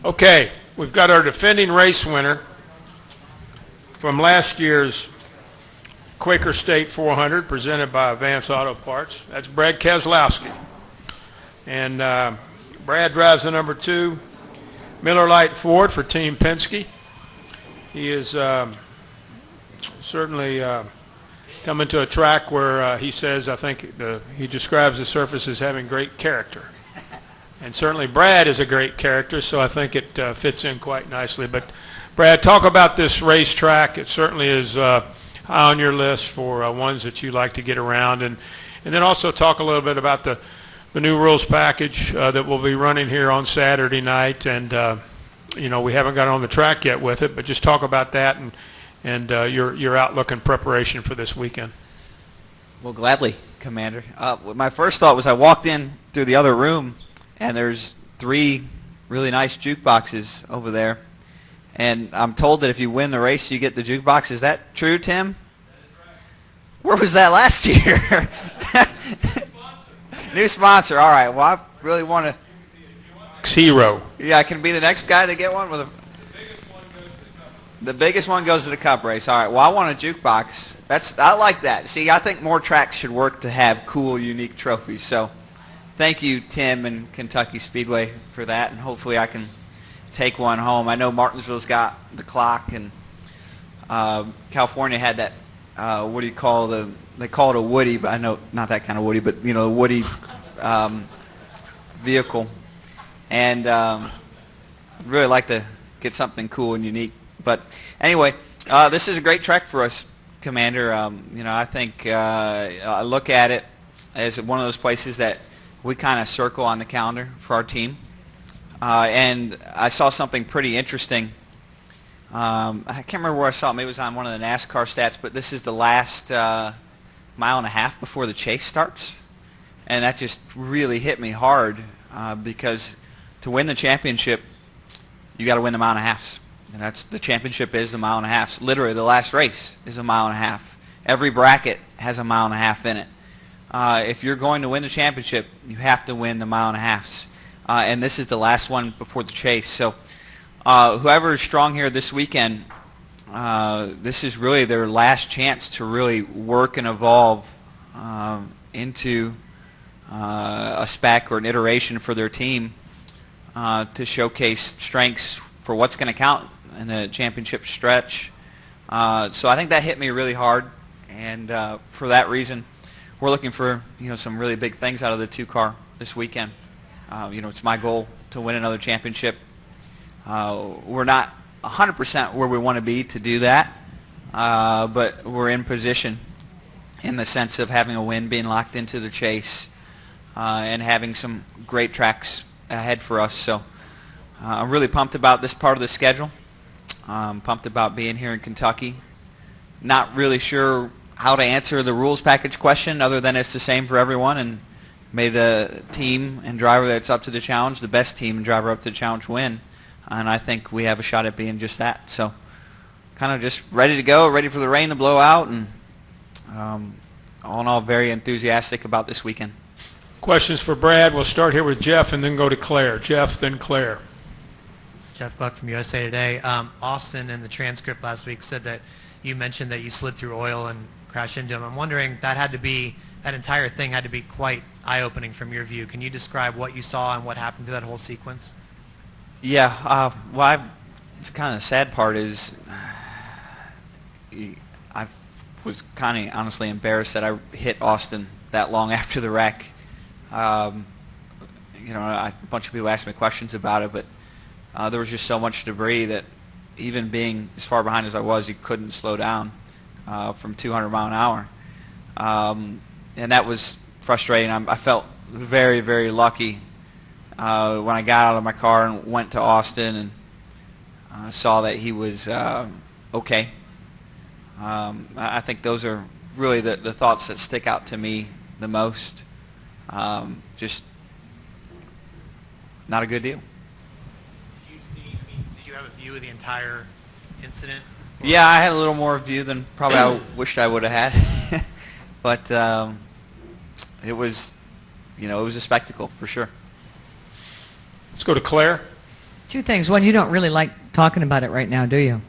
Okay, we've got our defending race winner from last year's Quaker State 400 presented by Advance Auto Parts. That's Brad Keselowski. And Brad drives the number 2 Miller Lite Ford for Team Penske. He is certainly coming to a track where he says, I think he describes the surface as having great character. And certainly Brad is a great character, so I think it fits in quite nicely. But Brad, talk about this racetrack. It certainly is high on your list for ones that you like to get around. And then also talk a little bit about the new rules package that will be running here on Saturday night. And, you know, we haven't got on the track yet with it, but just talk about that and your outlook and preparation for this weekend. Well, gladly, Commander. My first thought was I walked in through the other room, and there's 3 really nice jukeboxes over there. And I'm told that if you win the race, you get the jukebox. Is that true, Tim? That is right. Where was that last year? New sponsor. All right. Well, I really want to. Hero. Yeah, I can be the next guy to get one with a. The biggest one goes to the Cup race. All right. Well, I want a jukebox. I like that. See, I think more tracks should work to have cool, unique trophies. So, thank you, Tim and Kentucky Speedway, for that, and hopefully I can take one home. I know Martinsville's got the clock, and California had that. What do you call they call it a Woody, but I know not that kind of Woody, but you know, a Woody vehicle. And I'd really like to get something cool and unique. But anyway, this is a great track for us, Commander. You know, I think I look at it as one of those places that we kind of circle on the calendar for our team. And I saw something pretty interesting. I can't remember where I saw it. Maybe it was on one of the NASCAR stats, but this is the last mile and a half before the chase starts. And that just really hit me hard because to win the championship, you got to win the mile and a halves. And that's the championship is the mile and a half. Literally, the last race is a mile and a half. Every bracket has a mile and a half in it. If you're going to win the championship, you have to win the mile and a halves. And this is the last one before the chase. So whoever is strong here this weekend, this is really their last chance to really work and evolve into a spec or an iteration for their team to showcase strengths for what's going to count in a championship stretch. So I think that hit me really hard, and for that reason, we're looking for some really big things out of the 2-car this weekend. It's my goal to win another championship. We're not 100% where we want to be to do that, but we're in position in the sense of having a win, being locked into the chase, and having some great tracks ahead for us. So I'm really pumped about this part of the schedule. I'm pumped about being here in Kentucky. Not really sure how to answer the rules package question other than it's the same for everyone, and may the team and driver that's up to the challenge, the best team and driver up to the challenge, win. And I think we have a shot at being just that. So kind of just ready to go, ready for the rain to blow out, and all in all very enthusiastic about this weekend. Questions for Brad. We'll start here with Jeff and then go to Claire. Jeff, then Claire. Jeff Gluck from USA Today. Austin in the transcript last week said that you mentioned that you slid through oil and crashed into him. I'm wondering, that entire thing had to be quite eye-opening from your view. Can you describe what you saw and what happened through that whole sequence? Yeah. The kind of sad part is I was kind of honestly embarrassed that I hit Austin that long after the wreck. A bunch of people asked me questions about it, but there was just so much debris that even being as far behind as I was, you couldn't slow down from 200 mile an hour. And that was frustrating. I felt very, very lucky when I got out of my car and went to Austin and saw that he was okay. I think those are really the thoughts that stick out to me the most. Just not a good deal. Did you have a view of the entire incident? Yeah, I had a little more view than probably I wished I would have had. But it was a spectacle for sure. Let's go to Claire. Two things. One, you don't really like talking about it right now, do you?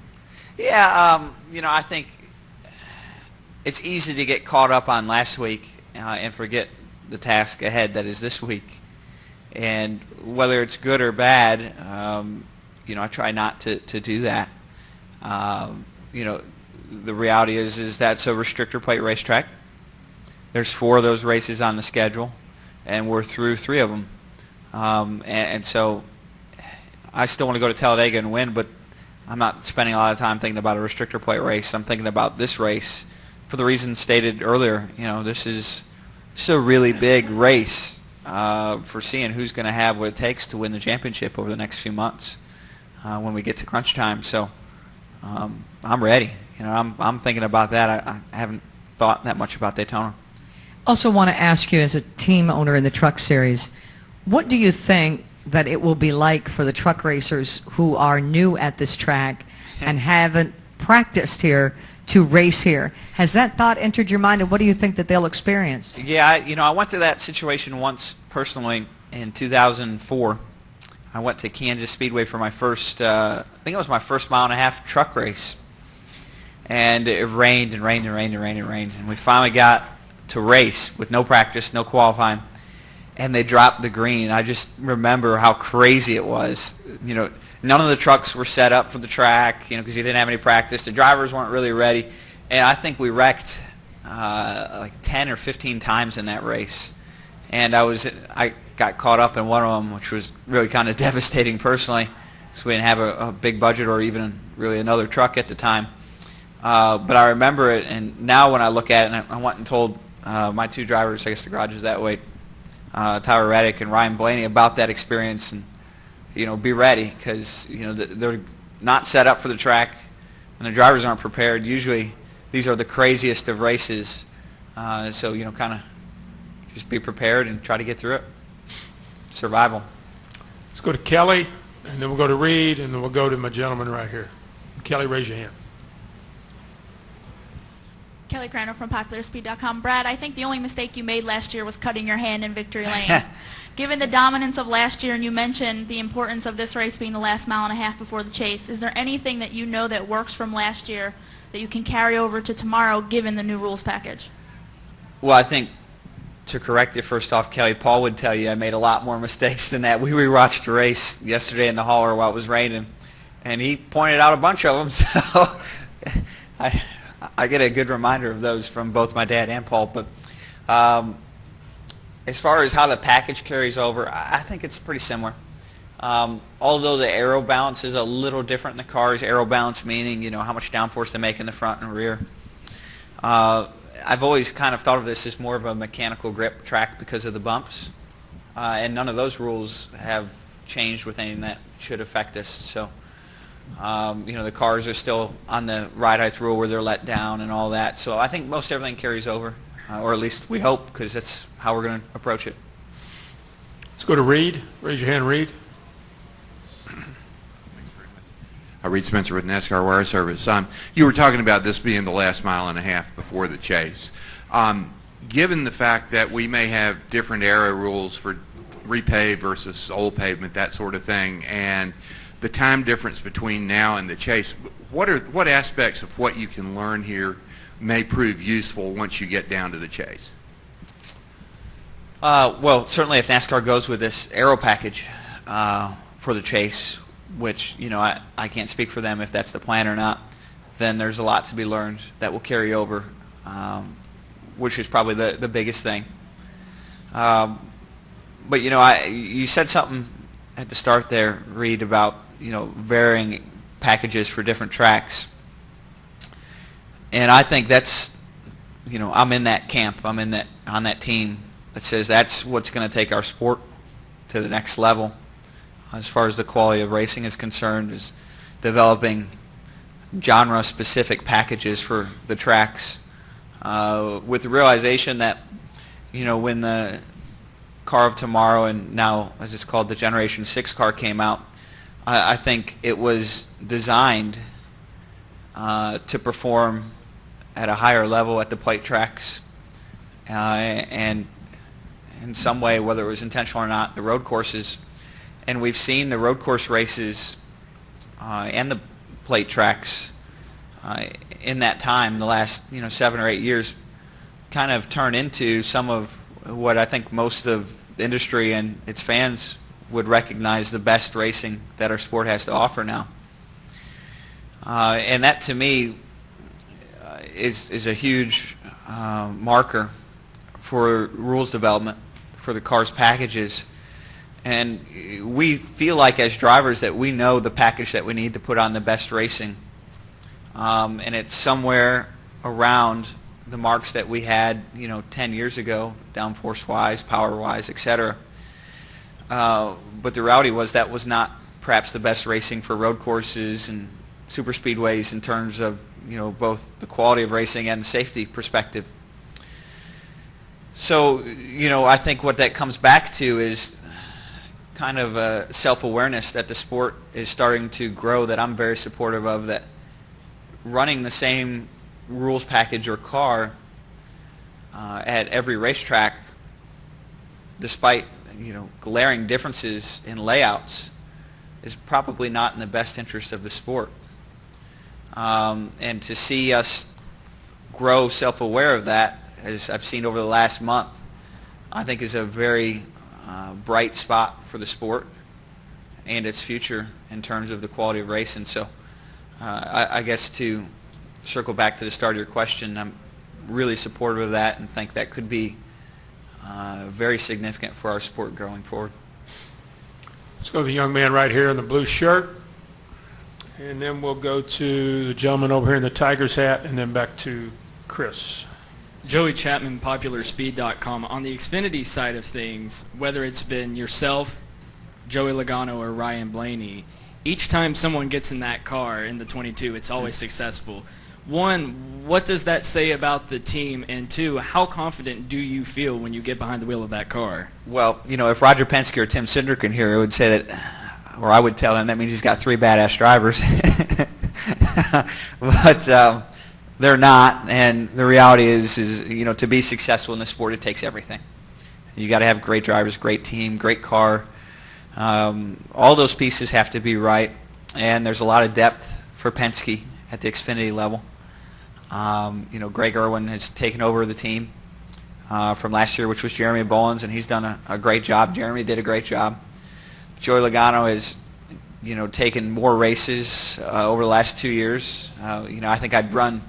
Yeah, I think it's easy to get caught up on last week and forget the task ahead that is this week. And whether it's good or bad, I try not to do that. The reality is that's a restrictor plate racetrack. There's 4 of those races on the schedule, and we're through 3 of them. And so I still want to go to Talladega and win, but I'm not spending a lot of time thinking about a restrictor plate race. I'm thinking about this race for the reasons stated earlier. This is a really big race for seeing who's going to have what it takes to win the championship over the next few months when we get to crunch time. So I'm ready. I'm thinking about that. I haven't thought that much about Daytona. Also want to ask you, as a team owner in the Truck Series, what do you think that it will be like for the truck racers who are new at this track and haven't practiced here to race here? Has that thought entered your mind, and what do you think that they'll experience? Yeah, I went through that situation once personally in 2004. I went to Kansas Speedway for my first, I think it was my first mile-and-a-half truck race. And it rained and rained and rained and rained and rained. And we finally got to race with no practice, no qualifying. And they dropped the green. I just remember how crazy it was. None of the trucks were set up for the track, because you didn't have any practice. The drivers weren't really ready. And I think we wrecked like 10 or 15 times in that race. And I got caught up in one of them, which was really kind of devastating personally, because we didn't have a big budget or even really another truck at the time. But I remember it, and now when I look at it, and I went and told my 2 drivers, I guess the garage is that way, Tyler Reddick and Ryan Blaney, about that experience, and be ready, because they're not set up for the track, and the drivers aren't prepared. Usually, these are the craziest of races, so kind of just be prepared and try to get through it. Survival. Let's go to Kelly, and then we'll go to Reed, and then we'll go to my gentleman right here. Kelly, raise your hand. Kelly Crandall from PopularSpeed.com. Brad, I think the only mistake you made last year was cutting your hand in victory lane. Given the dominance of last year, and you mentioned the importance of this race being the last mile-and-a-half before the chase, is there anything that that works from last year that you can carry over to tomorrow given the new rules package? Well, I think to correct you first off, Kelly, Paul would tell you I made a lot more mistakes than that. We rewatched the race yesterday in the hauler while it was raining, and he pointed out a bunch of them, so I get a good reminder of those from both my dad and Paul. But as far as how the package carries over, I think it's pretty similar. Although the aero balance is a little different in the cars, aero balance meaning how much downforce they make in the front and rear. I've always kind of thought of this as more of a mechanical grip track because of the bumps, and none of those rules have changed with anything that should affect us. So. The cars are still on the ride height rule where they're let down and all that. So I think most everything carries over, or at least we hope, because that's how we're going to approach it. Let's go to Reed. Raise your hand, Reed. Reed Spencer with NASCAR Wire Service. You were talking about this being the last mile-and-a-half before the chase. Given the fact that we may have different aero rules for repave versus old pavement, that sort of thing, and the time difference between now and the chase, what aspects of what you can learn here may prove useful once you get down to the chase? Well, certainly if NASCAR goes with this aero package for the chase, which I can't speak for them if that's the plan or not, then there's a lot to be learned that will carry over, which is probably the biggest thing. But you said something at the start there, Reed, about varying packages for different tracks, and I think that's I'm in that camp. I'm on that team that says that's what's going to take our sport to the next level as far as the quality of racing is concerned, is developing genre-specific packages for the tracks, with the realization that when the car of tomorrow, and now as it's called the Generation 6 car, came out, I think it was designed to perform at a higher level at the plate tracks, and in some way, whether it was intentional or not, the road courses. and we've seen the road course races and the plate tracks in that time, the last 7 or 8 years, kind of turn into some of what I think most of the industry and its fans would recognize the best racing that our sport has to offer now. And that, to me, is a huge marker for rules development for the cars packages. And we feel like as drivers that we know the package that we need to put on the best racing. And it's somewhere around the marks that we had 10 years ago, downforce-wise, power-wise, etc. But the reality was that was not perhaps the best racing for road courses and super speedways in terms of both the quality of racing and the safety perspective. So I think what that comes back to is kind of a self-awareness that the sport is starting to grow, that I'm very supportive of, that running the same rules package or car at every racetrack, despite glaring differences in layouts, is probably not in the best interest of the sport. And to see us grow self-aware of that, as I've seen over the last month, I think is a very bright spot for the sport and its future in terms of the quality of racing. So I guess to circle back to the start of your question, I'm really supportive of that and think that could be very significant for our sport going forward. Let's go to the young man right here in the blue shirt. And then we'll go to the gentleman over here in the Tigers hat, and then back to Chris. Joey Chapman, PopularSpeed.com. On the Xfinity side of things, whether it's been yourself, Joey Logano, or Ryan Blaney, each time someone gets in that car in the 22, it's always successful. One, what does that say about the team? And two, how confident do you feel when you get behind the wheel of that car? Well, if Roger Penske or Tim Cindric in here, would say that, or I would tell him that means he's got 3 badass drivers. But they're not, and the reality is to be successful in this sport, it takes everything. You got to have great drivers, great team, great car. All those pieces have to be right, and there's a lot of depth for Penske at the Xfinity level. Greg Irwin has taken over the team from last year, which was Jeremy Bollins, and he's done a great job. Jeremy did a great job. Joey Logano has taken more races over the last 2 years. I think I'd run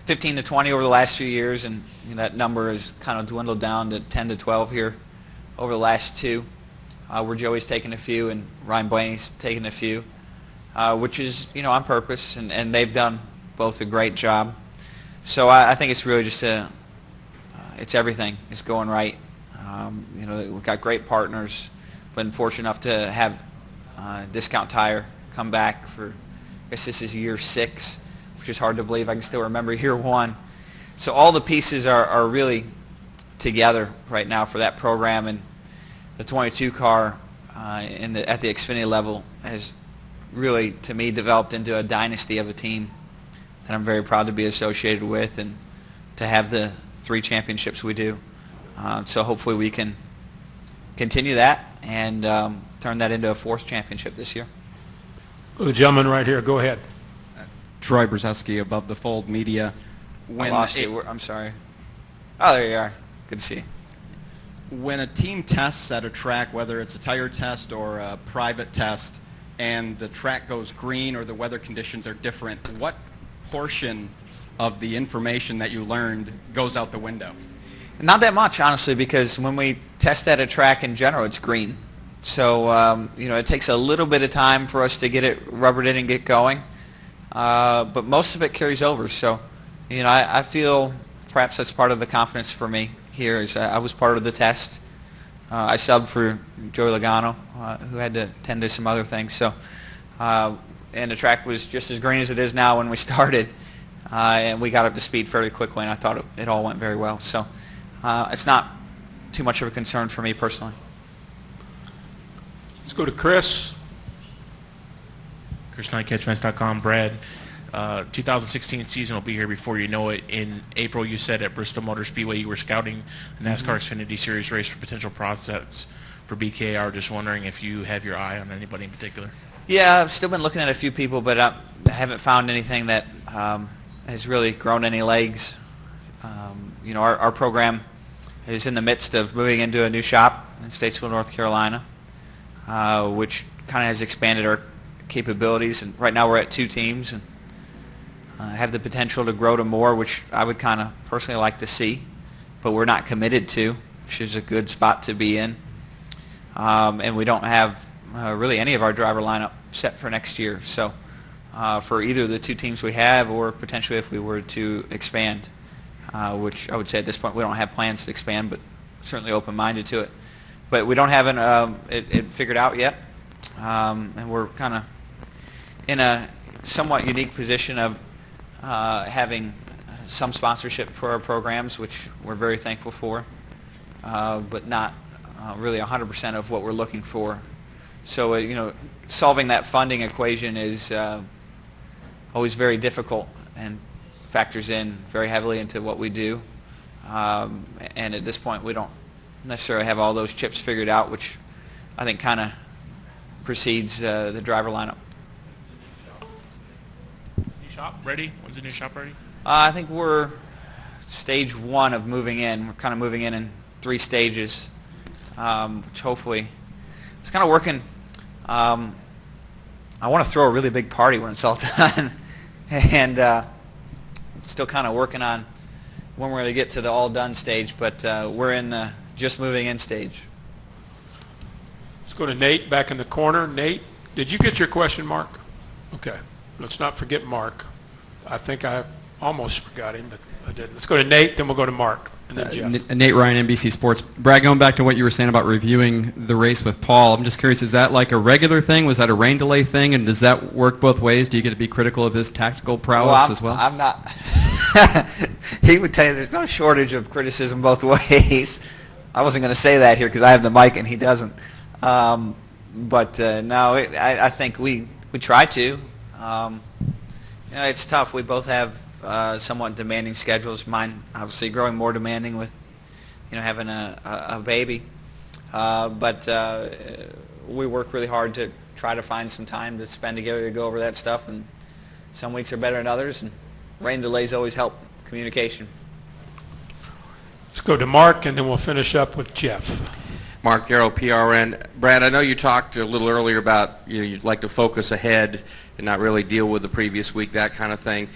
15 to 20 over the last few years, and that number has kind of dwindled down to 10 to 12 here over the last 2, where Joey's taken a few and Ryan Blaney's taken a few, which is on purpose, and they've done both a great job. So I think it's really just it's everything is going right. We've got great partners. Been fortunate enough to have Discount Tire come back for, I guess this is year 6, which is hard to believe. I can still remember year 1. So all the pieces are really together right now for that program, and the 22 car at the Xfinity level has really, to me, developed into a dynasty of a team that I'm very proud to be associated with and to have the 3 championships we do. So hopefully we can continue that and turn that into a 4th championship this year. The gentleman right here, go ahead. Troy Brzezinski, Above the Fold Media. I lost you. I'm sorry. Oh, there you are. Good to see you. When a team tests at a track, whether it's a tire test or a private test, and the track goes green or the weather conditions are different, what portion of the information that you learned goes out the window? Not that much, honestly, because when we test at a track in general, it's green. So, it takes a little bit of time for us to get it rubbered in and get going. But most of it carries over. So, I feel perhaps that's part of the confidence for me here is I was part of the test. I subbed for Joey Logano, who had to tend to some other things. So, and the track was just as green as it is now when we started. And we got up to speed fairly quickly, and I thought it all went very well. So, it's not too much of a concern for me personally. Let's go to Chris. Chris Knight, CatchMass.com. Brad, 2016 season will be here before you know it. In April, you said at Bristol Motor Speedway you were scouting the NASCAR Xfinity Series race for potential prospects. for BKR. Just wondering if you have your eye on anybody in particular. Yeah, I've still been looking at a few people, but I haven't found anything that has really grown any legs. Our program is in the midst of moving into a new shop in Statesville, North Carolina, which kind of has expanded our capabilities. And right now we're at 2 teams and have the potential to grow to more, which I would kind of personally like to see, but we're not committed to, which is a good spot to be in. And we don't have really any of our driver lineup set for next year. So for either of the 2 teams we have, or potentially if we were to expand, which I would say at this point we don't have plans to expand, but certainly open-minded to it. But we don't have it figured out yet, and we're kind of in a somewhat unique position of having some sponsorship for our programs, which we're very thankful for, but not really 100% of what we're looking for. So, solving that funding equation is always very difficult and factors in very heavily into what we do. And at this point, we don't necessarily have all those chips figured out, which I think kind of precedes the driver lineup. New shop ready? When's the new shop ready? I think we're stage 1 of moving in. We're kind of moving in 3 stages, which hopefully it's kind of working. I want to throw a really big party when it's all done, and still kind of working on when we're going to get to the all done stage, but we're in the just moving in stage. Let's go to Nate back in the corner. Nate, did you get your question, Mark? Okay. Let's not forget Mark. I think I almost forgot him, but I didn't. Let's go to Nate, then we'll go to Mark, and then Jeff. Nate Ryan, NBC Sports. Brad, going back to what you were saying about reviewing the race with Paul, I'm just curious, is that like a regular thing? Was that a rain delay thing? And does that work both ways? Do you get to be critical of his tactical prowess as well? I'm not. He would tell you there's no shortage of criticism both ways. I wasn't going to say that here because I have the mic and he doesn't. But no, I think we try to. It's tough. We both have somewhat demanding schedules. Mine, obviously, growing more demanding with, having a baby. But we work really hard to try to find some time to spend together to go over that stuff. And some weeks are better than others. And rain delays always help communication. Let's go to Mark, and then we'll finish up with Jeff. Mark Garrow, PRN. Brad, I know you talked a little earlier about you'd like to focus ahead and not really deal with the previous week, that kind of thing.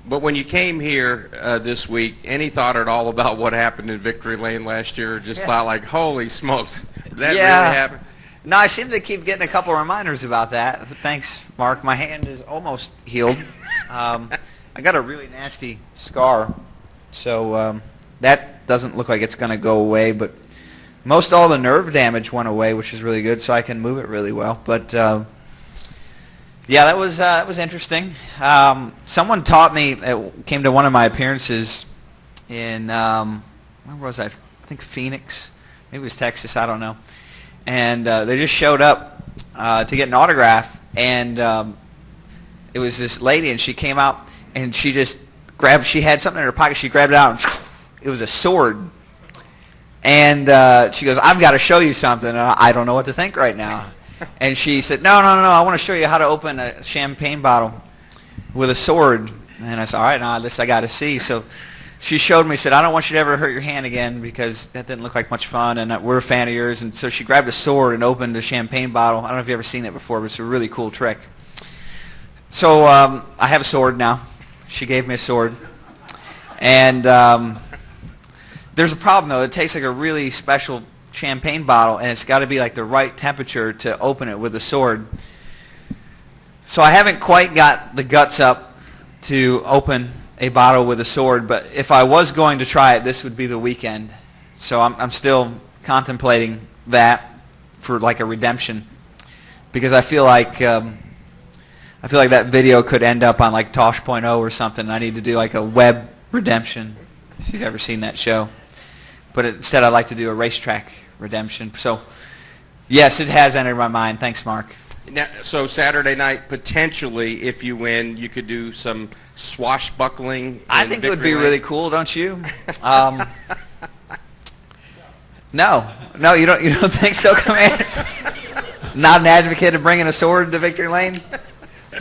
But when you came here this week, any thought at all about what happened in Victory Lane last year? Just thought like, holy smokes, did that really happen? No, I seem to keep getting a couple reminders about that. Thanks, Mark. My hand is almost healed. I got a really nasty scar, so that doesn't look like it's going to go away, but most all the nerve damage went away, which is really good, so I can move it really well. But yeah, that was interesting. Someone taught me, came to one of my appearances in, where was I? I think Phoenix. Maybe it was Texas, I don't know. And they just showed up to get an autograph, and it was this lady, and she came out, and she just grabbed, she had something in her pocket, she grabbed it out, and it was a sword. And she goes, I've got to show you something, and I don't know what to think right now. And she said, no, I want to show you how to open a champagne bottle with a sword. And I said, all right, now this I got to see. So she showed me, said, I don't want you to ever hurt your hand again because that didn't look like much fun, and we're a fan of yours. And so she grabbed a sword and opened a champagne bottle. I don't know if you've ever seen it before, but it's a really cool trick. So I have a sword now. She gave me a sword. And there's a problem, though. It takes like a really special champagne bottle, and it's got to be like the right temperature to open it with a sword. So I haven't quite got the guts up to open a bottle with a sword, but if I was going to try it, this would be the weekend. So I'm still contemplating that for like a redemption, because I feel like that video could end up on like Tosh.0 or something, and I need to do like a web redemption, if you've ever seen that show. But instead, I'd like to do a racetrack redemption. So, yes, it has entered my mind. Thanks, Mark. Now, so Saturday night, potentially, if you win, you could do some swashbuckling. I think it would be really cool, don't you? No, you don't think so, Commander? Not an advocate of bringing a sword to victory lane?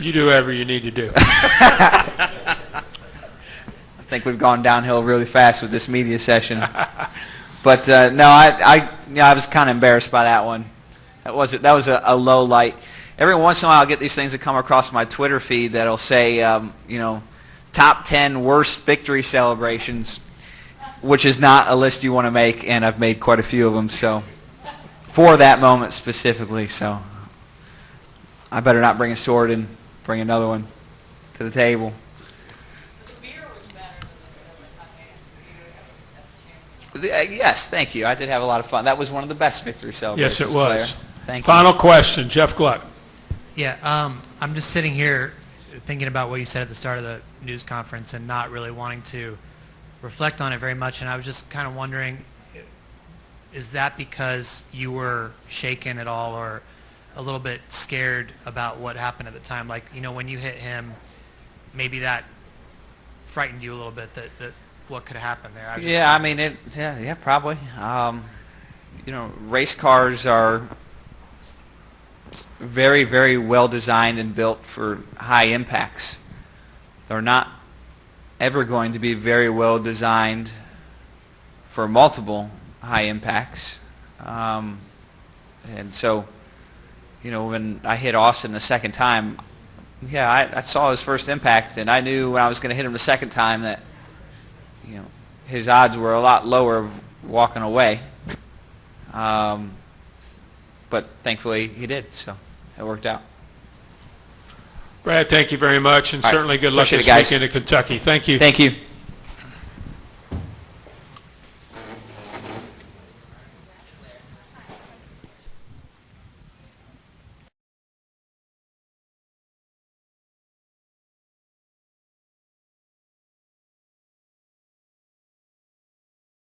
You do whatever you need to do. I think we've gone downhill really fast with this media session. But no, I was kind of embarrassed by that one. That was a low light. Every once in a while, I'll get these things that come across my Twitter feed that'll say, top 10 worst victory celebrations, which is not a list you want to make, and I've made quite a few of them. So, for that moment specifically, so I better not bring a sword and bring another one to the table. Yes, thank you. I did have a lot of fun. That was one of the best victory celebrations. Yes, it was. Claire. Thank you. Final question, Jeff Gluck. Yeah, I'm just sitting here thinking about what you said at the start of the news conference and not really wanting to reflect on it very much. And I was just kind of wondering, is that because you were shaken at all or a little bit scared about what happened at the time? Like, when you hit him, maybe that frightened you a little bit, that what could happen there? Yeah, I mean, yeah, probably. Race cars are very, very well designed and built for high impacts. They're not ever going to be very well designed for multiple high impacts. And so, when I hit Austin the second time, I saw his first impact, and I knew when I was going to hit him the second time that his odds were a lot lower of walking away. But thankfully he did, so it worked out. Brad, thank you very much, and All right. certainly good luck Appreciate this it, guys. weekend at Kentucky. Thank you. Thank you.